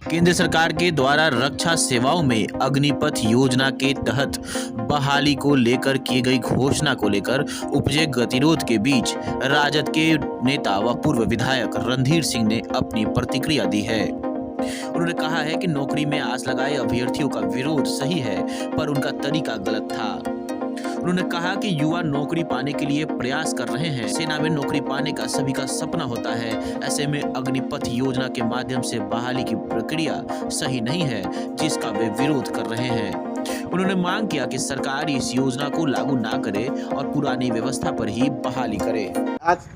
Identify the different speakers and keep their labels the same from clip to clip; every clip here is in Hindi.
Speaker 1: केंद्र सरकार के द्वारा रक्षा सेवाओं में अग्निपथ योजना के तहत बहाली को लेकर की गई घोषणा को लेकर उपजे गतिरोध के बीच राजद के नेता व पूर्व विधायक रणधीर सिंह ने अपनी प्रतिक्रिया दी है। उन्होंने कहा है कि नौकरी में आस लगाए अभ्यर्थियों का विरोध सही है, पर उनका तरीका गलत था। उन्होंने कहा कि युवा नौकरी पाने के लिए प्रयास कर रहे हैं। सेना में नौकरी पाने का सभी का सपना होता है। ऐसे में अग्निपथ योजना के माध्यम से बहाली की प्रक्रिया सही नहीं है, जिसका वे विरोध कर रहे हैं। उन्होंने मांग किया कि सरकार इस योजना को लागू ना करे और पुरानी व्यवस्था पर ही बहाली करे।
Speaker 2: आज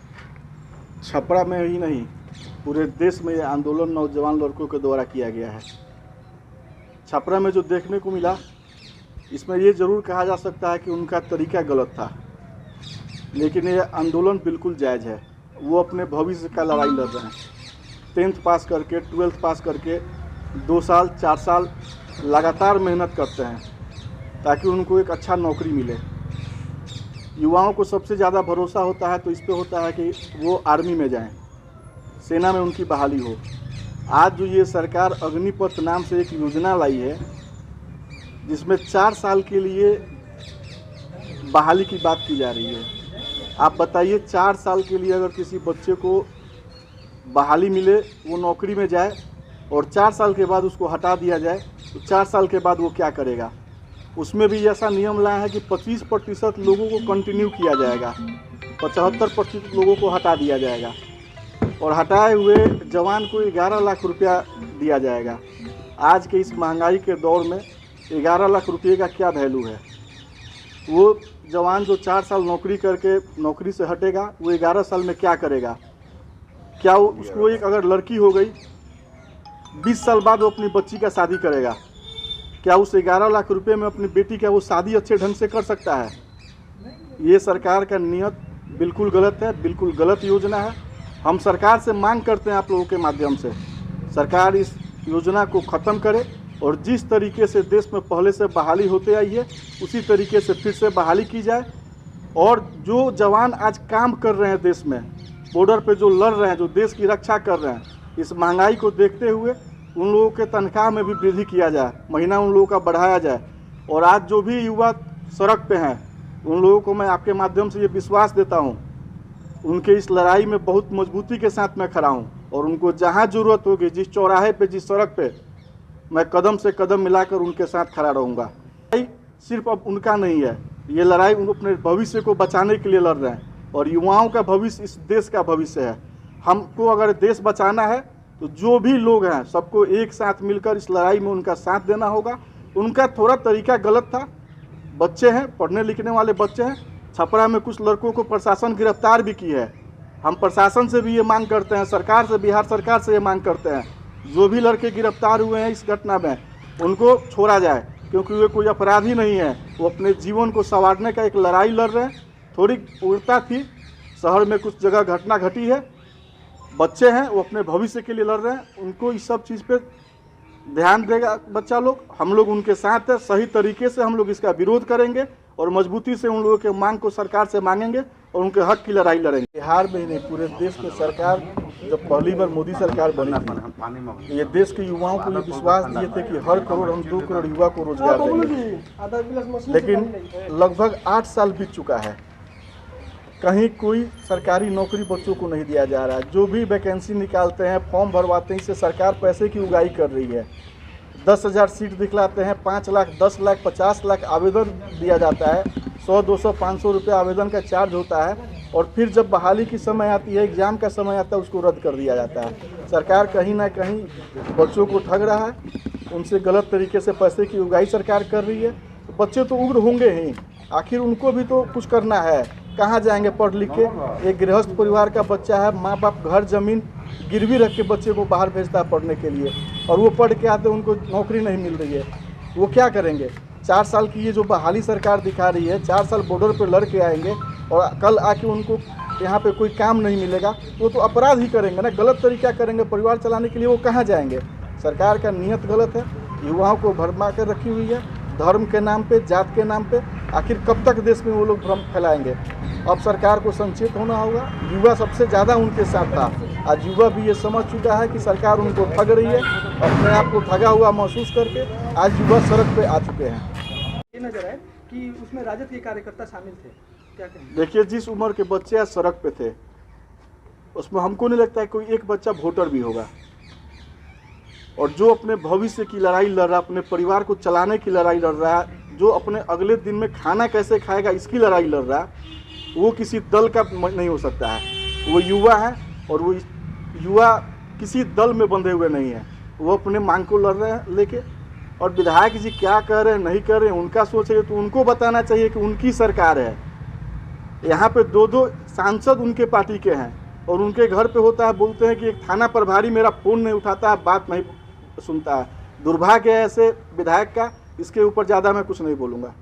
Speaker 2: छपरा में ही नहीं, पूरे देश में यह आंदोलन नौजवान लड़कों के द्वारा किया गया है। छपरा में जो देखने को मिला, इसमें ये ज़रूर कहा जा सकता है कि उनका तरीका गलत था, लेकिन ये आंदोलन बिल्कुल जायज़ है। वो अपने भविष्य का लड़ाई लड़ रहे हैं। 10th पास करके 12th पास करके 2 साल 4 साल लगातार मेहनत करते हैं ताकि उनको एक अच्छा नौकरी मिले। युवाओं को सबसे ज़्यादा भरोसा होता है तो इस पे होता है कि वो आर्मी में जाएं, सेना में उनकी बहाली हो। आज जो ये सरकार अग्निपथ नाम से एक योजना लाई है, जिसमें 4 साल के लिए बहाली की बात की जा रही है। आप बताइए, 4 साल के लिए अगर किसी बच्चे को बहाली मिले, वो नौकरी में जाए और 4 साल के बाद उसको हटा दिया जाए, तो 4 साल के बाद वो क्या करेगा? उसमें भी ऐसा नियम लाया है कि 25% लोगों को कंटिन्यू किया जाएगा, 75% लोगों को हटा दिया जाएगा और हटाए हुए जवान को 11 लाख रुपया दिया जाएगा। आज के इस महंगाई के दौर में 11 लाख रुपये का क्या वैल्यू है? वो जवान जो 4 साल नौकरी करके नौकरी से हटेगा, वो 11 साल में क्या करेगा? क्या उसको एक अगर लड़की हो गई, 20 साल बाद वो अपनी बच्ची का शादी करेगा, क्या उस 11 लाख रुपये में अपनी बेटी का वो शादी अच्छे ढंग से कर सकता है? ये सरकार का नियत बिल्कुल गलत है, बिल्कुल गलत योजना है। हम सरकार से मांग करते हैं आप लोगों के माध्यम से, सरकार इस योजना को ख़त्म करे और जिस तरीके से देश में पहले से बहाली होते आई है, उसी तरीके से फिर से बहाली की जाए। और जो जवान आज काम कर रहे हैं देश में, बॉर्डर पे जो लड़ रहे हैं, जो देश की रक्षा कर रहे हैं, इस महंगाई को देखते हुए उन लोगों के तनख्वाह में भी वृद्धि किया जाए, महीना उन लोगों का बढ़ाया जाए। और आज जो भी युवा सड़क पे हैं, उन लोगों को मैं आपके माध्यम से ये विश्वास देता हूँ, उनके इस लड़ाई में बहुत मजबूती के साथ मैं खड़ा हूँ और उनको जहाँ ज़रूरत होगी, जिस चौराहे पे, जिस सड़क पे, मैं कदम से कदम मिलाकर उनके साथ खड़ा रहूँगा। लड़ाई सिर्फ अब उनका नहीं है, ये लड़ाई उन अपने भविष्य को बचाने के लिए लड़ रहे हैं और युवाओं का भविष्य इस देश का भविष्य है। हमको अगर देश बचाना है तो जो भी लोग हैं, सबको एक साथ मिलकर इस लड़ाई में उनका साथ देना होगा। उनका थोड़ा तरीका गलत था। बच्चे हैं, पढ़ने लिखने वाले बच्चे हैं। छपरा में कुछ लड़कों को प्रशासन गिरफ्तार भी की है। हम प्रशासन से भी ये मांग करते हैं, सरकार से, बिहार सरकार से ये मांग करते हैं, जो भी लड़के गिरफ्तार हुए हैं इस घटना में, उनको छोड़ा जाए, क्योंकि वे कोई अपराधी नहीं है। वो अपने जीवन को संवारने का एक लड़ाई लड़ रहे हैं। थोड़ी उल्टा थी, शहर में कुछ जगह घटना घटी है। बच्चे हैं, वो अपने भविष्य के लिए लड़ रहे हैं। उनको इस सब चीज़ पे ध्यान देगा बच्चा लोग। हम लोग उनके साथ हैं, सही तरीके से हम लोग इसका विरोध करेंगे और मजबूती से उन लोगों के मांग को सरकार से मांगेंगे और उनके हक की लड़ाई लड़ेंगे। बिहार में ही नहीं, पूरे देश में सरकार जब पहली बार मोदी सरकार बनी थी, ये देश के युवाओं को ये विश्वास दिए थे कि हर करोड़ हम 2 करोड़ युवा को रोजगार देंगे। लेकिन लगभग 8 साल बीत चुका है, कहीं कोई सरकारी नौकरी बच्चों को नहीं दिया जा रहा है। जो भी वैकेंसी निकालते हैं, फॉर्म भरवाते हैं, इससे सरकार पैसे की उगाही कर रही है। 10,000 सीट दिखलाते हैं, 5 लाख, 10 लाख, 50 लाख आवेदन दिया जाता है। 100, 200, 500 रुपये आवेदन का चार्ज होता है और फिर जब बहाली की समय आती है, एग्ज़ाम का समय आता है, उसको रद्द कर दिया जाता है। सरकार कहीं ना कहीं बच्चों को ठग रहा है, उनसे गलत तरीके से पैसे की उगाही सरकार कर रही है। तो बच्चे तो उग्र होंगे ही, आखिर उनको भी तो कुछ करना है। कहाँ जाएंगे पढ़ लिख के? एक गृहस्थ परिवार का बच्चा है, माँ बाप घर ज़मीन गिरवी रख के बच्चे को बाहर भेजता है पढ़ने के लिए, और वो पढ़ के आते उनको नौकरी नहीं मिल रही है। वो क्या करेंगे? 4 साल की ये जो बहाली सरकार दिखा रही है, 4 साल बॉर्डर पर लड़ के आएंगे और कल आके उनको यहाँ पे कोई काम नहीं मिलेगा, वो तो अपराध ही करेंगे ना, गलत तरीका करेंगे परिवार चलाने के लिए। वो कहाँ जाएंगे? सरकार का नियत गलत है, युवाओं को भरमा कर रखी हुई है, धर्म के नाम पे, जात के नाम पे। आखिर कब तक देश में वो लोग भ्रम फैलाएंगे? अब सरकार को संचेत होना होगा। युवा सबसे ज़्यादा उनके साथ था। आज युवा भी ये समझ चुका है कि सरकार उनको ठग रही है। अपने आप को ठगा हुआ महसूस करके आज युवा सड़क पे आ चुके हैं।
Speaker 3: ये नजर आए कि उसमें राजद के कार्यकर्ता शामिल थे, क्या कहें?
Speaker 2: देखिए, जिस उम्र के बच्चे आज सड़क पे थे उसमें हमको नहीं लगता है कोई एक बच्चा वोटर भी होगा। और जो अपने भविष्य की लड़ाई लड़ रहा है, अपने परिवार को चलाने की लड़ाई लड़ रहा है, जो अपने अगले दिन में खाना कैसे खाएगा इसकी लड़ाई लड़ रहा है, वो किसी दल का नहीं हो सकता है। वो युवा है और वो युवा किसी दल में बंधे हुए नहीं है। वो अपने मांग को लड़ रहे हैं लेके। और विधायक जी क्या कर रहे हैं नहीं कर रहे हैं उनका सोचिए, तो उनको बताना चाहिए कि उनकी सरकार है। यहाँ पे दो सांसद उनके पार्टी के हैं और उनके घर पे होता है, बोलते हैं कि एक थाना प्रभारी मेरा फ़ोन नहीं उठाता है, बात नहीं सुनता है। दुर्भाग्य है ऐसे विधायक का। इसके ऊपर ज़्यादा मैं कुछ नहीं बोलूँगा।